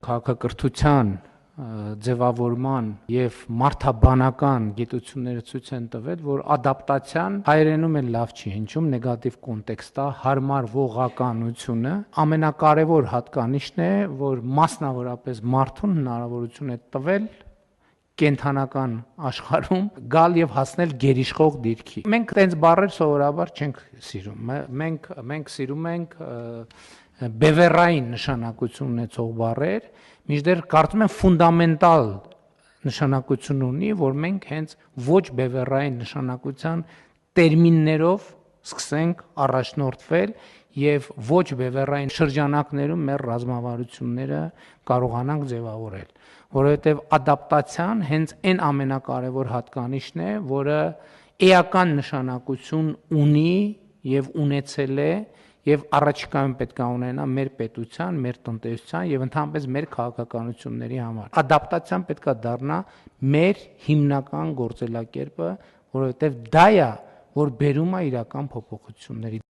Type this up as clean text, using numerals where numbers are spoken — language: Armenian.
Քաղաքակրթության ձևավորման եւ մարդաբանական գիտությունները ցույց են տվել, որ ադապտացիան հայերենում էլ լավ չի հնչում, նեգատիվ կոնտեքստ է, հարմարվողականությունը ամենակարևոր հատկանիշն է, որ մասնավորապես մարդուն հնարավորություն է տվել կենթանական աշխարհում գալ եւ հասնել գերիշխող դիրքի։ Մենք տենց բառեր սովորաբար չենք սիրում։ Մենք սիրում ենք բևեռային նշանակություն ունեցող բառեր, մինչդեռ կարծում եմ ֆունդամենտալ նշանակություն ունի, որ մենք հենց ոչ բևեռային նշանակության տերմիններով սկսենք առաջնորդվել եւ ոչ բևեռային շրջանակներում մեր ռազմավարությունները կարողանանք ձևավորել, որովհետեւ ադապտացիան հենց այն ամենակարևոր հատկանիշն է, որը էական նշանակություն ունի եւ ունեցել է եւ առաջիկայում պետք է ունենա մեր պետության, մեր տնտեսության եւ ընդհանրապես մեր քաղաքականությունների համար։ Ադապտացիան պետք է դառնա մեր հիմնական գործելակերպը, որովհետեւ դա է, որ բերում է իրական փոփոխությունների։